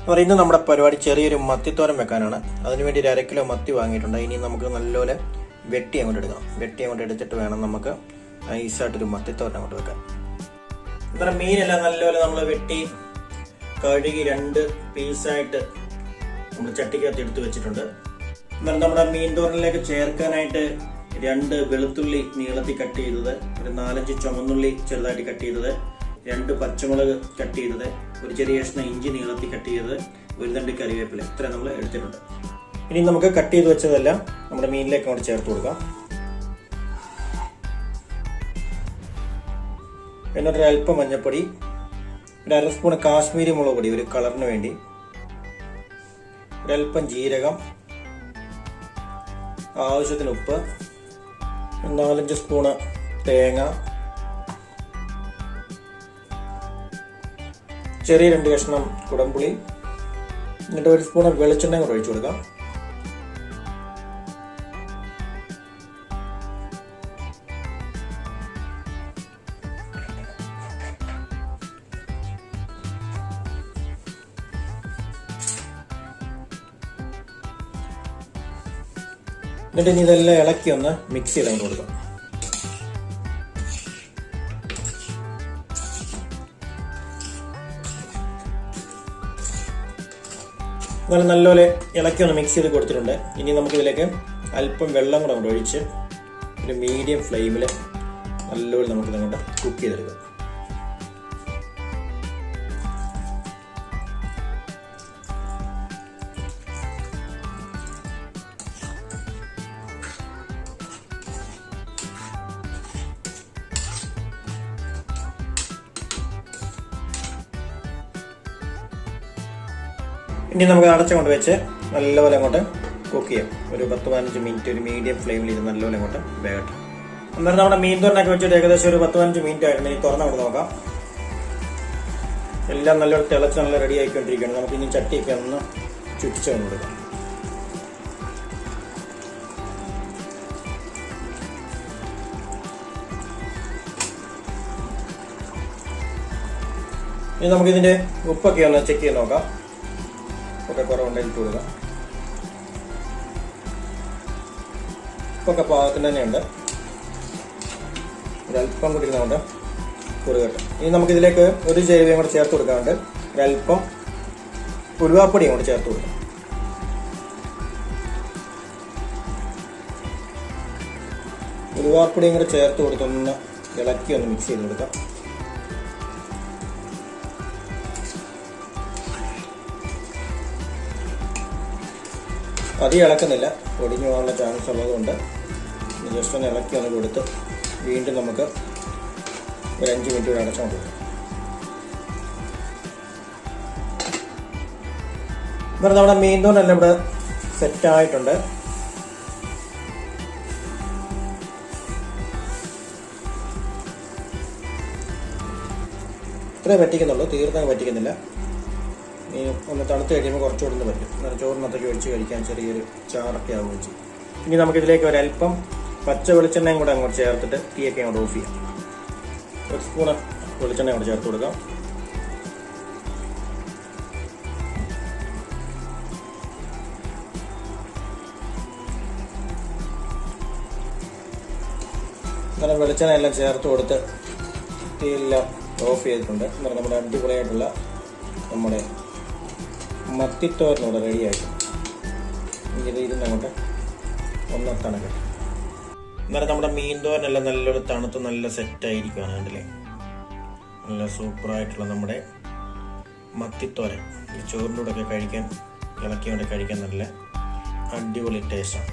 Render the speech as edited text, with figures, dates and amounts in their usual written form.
ഇന്ന് നമ്മുടെ പരിപാടി ചെറിയൊരു മത്തിത്തോരൻ വെക്കാനാണ്. അതിനുവേണ്ടി ഒരു 1/2 കിലോ മത്തി വാങ്ങിയിട്ടുണ്ട്. ഇനി നമുക്ക് നല്ലപോലെ വെട്ടി അങ്ങോട്ട് എടുക്കണം. വെട്ടി അങ്ങോട്ട് എടുത്തിട്ട് വേണം നമുക്ക് നൈസായിട്ടൊരു മത്തിത്തോരൻ അങ്ങോട്ട് വെക്കാൻ. ഇത്ര മീനെല്ലാം നല്ലപോലെ നമ്മൾ വെട്ടി കഴുകി 2 പീസായിട്ട് നമ്മൾ ചട്ടിക്കകത്ത് എടുത്ത് വെച്ചിട്ടുണ്ട്. എന്നാൽ നമ്മുടെ മീൻ തോരനിലേക്ക് ചേർക്കാനായിട്ട് 2 വെളുത്തുള്ളി നീളത്തിൽ കട്ട് ചെയ്തത്, ഒരു 4-5 ചുവന്നുള്ളി ചെറുതായിട്ട് കട്ട് ചെയ്തത്, 2 പച്ചമുളക് കട്ട് ചെയ്തത്, ഒരു ചെറിയ കഷ്ണം ഇഞ്ചി നീളത്തിൽ കട്ട് ചെയ്തത്, ഒരു തണ്ട് കറിവേപ്പില, ഇത്ര നമ്മൾ എടുത്തിട്ടുണ്ട്. ഇനി നമുക്ക് കട്ട് ചെയ്ത് വെച്ചതെല്ലാം നമ്മുടെ മീനിലേക്ക് അങ്ങോട്ട് ചേർത്ത് കൊടുക്കാം. എന്നിട്ട് അല്പം മഞ്ഞൾപ്പൊടി, ഒരു 1/2 സ്പൂൺ കാശ്മീരി മുളക് പൊടി ഒരു കളറിന് വേണ്ടി, ഒരല്പം ജീരകം, ആവശ്യത്തിന് ഉപ്പ്, 4-5 സ്പൂണ് തേങ്ങ, ചെറിയ 2 കഷ്ണം കുടംപുളി, എന്നിട്ട് 1 സ്പൂൺ വെളിച്ചെണ്ണ കൂടെ ഒഴിച്ചു കൊടുക്കാം. എന്നിട്ട് ഇനി ഇതെല്ലാം ഇളക്കി ഒന്ന് മിക്സ് ചെയ്ത് കൊടുക്കാം. നല്ലപോലെ ഇളക്കി ഒന്ന് മിക്സ് ചെയ്ത് കൊടുത്തിട്ടുണ്ട്. ഇനി നമുക്കിതിലേക്ക് അല്പം വെള്ളം കൂടെ ഒഴിച്ച് ഒരു മീഡിയം ഫ്ലെയിമിൽ നല്ലപോലെ നമുക്ക് ഇതങ്ങോട്ട് കുക്ക് ചെയ്തെടുക്കാം. ഇനി നമുക്ക് അടച്ചുകൊണ്ട് വെച്ച് നല്ലപോലെ അങ്ങോട്ട് കുക്ക് ചെയ്യാം. ഒരു 10-15 മിനിറ്റ് ഒരു മീഡിയം ഫ്ലെയിമിൽ ഇത് നല്ലപോലെ അങ്ങോട്ട് വേകട്ടെ. അന്നേരം നമ്മുടെ മീൻ തോരനൊക്കെ വെച്ചിട്ട് ഏകദേശം ഒരു 10-15 മിനിറ്റ് ആയിട്ടുണ്ട്. ഇനി തുറന്നങ്ങോട്ട് നോക്കാം. എല്ലാം നല്ലൊരു തിളച്ച് നല്ല റെഡി ആയിക്കൊണ്ടിരിക്കുകയാണ്. നമുക്ക് ഇനി ചട്ടിയൊക്കെ ഒന്ന് ചുറ്റിച്ച് കൊണ്ട് കൊടുക്കാം. ഇനി നമുക്കിതിൻ്റെ ഉപ്പൊക്കെ ഒന്ന് ചെക്ക് ചെയ്ത് നോക്കാം. ഒക്കെ കുറവുണ്ടെങ്കിൽ ഇട്ട് കൊടുക്കാം. ഉപ്പൊക്കെ പാകത്തിന് തന്നെയുണ്ട്. ഒരല്പം കൂടി നമുക്ക് കുറുകട്ടെ. ഇനി നമുക്കിതിലേക്ക് ഒരു ചേരുവയും കൂടെ ചേർത്ത് കൊടുക്കാറുണ്ട്. ഒരല്പം ഉലുവാപ്പൊടിയും കൂടെ ചേർത്ത് കൊടുക്കാം. ഉലുവാപ്പൊടിയും കൂടെ ചേർത്ത് കൊടുത്തൊന്ന് ഇളക്കി ഒന്ന് മിക്സ് ചെയ്ത് കൊടുക്കാം. അധികം ഇളക്കുന്നില്ല, പൊടിഞ്ഞു പോകാനുള്ള ചാൻസ് ഉള്ളതുകൊണ്ട് ജസ്റ്റ് ഒന്ന് ഇളക്കി ഒന്ന് കൊടുത്ത് വീണ്ടും നമുക്ക് ഒരു 5 മിനിറ്റ് കൂടെ അടച്ചുകൊണ്ട് കൊടുക്കാം. എന്നാൽ നമ്മുടെ മീൻ തോരനെല്ലാം ഇവിടെ സെറ്റായിട്ടുണ്ട്. ഇത്രേ പറ്റിക്കുന്നുള്ളൂ, തീർത്താൻ പറ്റിക്കുന്നില്ല. ഈ ഒന്ന് തണുത്ത് കഴിയുമ്പോൾ കുറച്ചുകൂടെ ഒന്ന് പറ്റും. എന്നാൽ ചോറിനകത്തൊക്കെ ഒഴിച്ച് കഴിക്കാൻ ചെറിയൊരു ചാറൊക്കെ ആവുകയും ചെയ്യും. ഇനി നമുക്കിതിലേക്ക് ഒരല്പം പച്ച വെളിച്ചെണ്ണയും കൂടെ അങ്ങോട്ട് ചേർത്തിട്ട് തീയൊക്കെ അങ്ങോട്ട് ഓഫ് ചെയ്യാം. 1 സ്പൂണ് വെളിച്ചെണ്ണ അങ്ങോട്ട് ചേർത്ത് കൊടുക്കാം. അങ്ങനെ വെളിച്ചെണ്ണ എല്ലാം ചേർത്ത് കൊടുത്ത് തീയെല്ലാം ഓഫ് ചെയ്തിട്ടുണ്ട്. എന്നാൽ നമ്മുടെ അടിപൊളിയായിട്ടുള്ള നമ്മുടെ മത്തിത്തോരനോടെ റെഡിയായിട്ട് ഇരുന്നങ്ങോട്ട് ഒന്ന് തണുക്കട്ടെ. എന്നാലും നമ്മുടെ മീൻ തോരനെല്ലാം നല്ലൊരു തണുത്ത് നല്ല സെറ്റായിരിക്കുകയാണ്. കണ്ടില്ലേ, നല്ല സൂപ്പറായിട്ടുള്ള നമ്മുടെ മത്തിത്തോരൻ ചോറിൻ്റെ കൂടെ ഒക്കെ കഴിക്കാൻ ഇളക്കിയോടെ കഴിക്കാൻ നല്ല അടിപൊളി ടേസ്റ്റാണ്.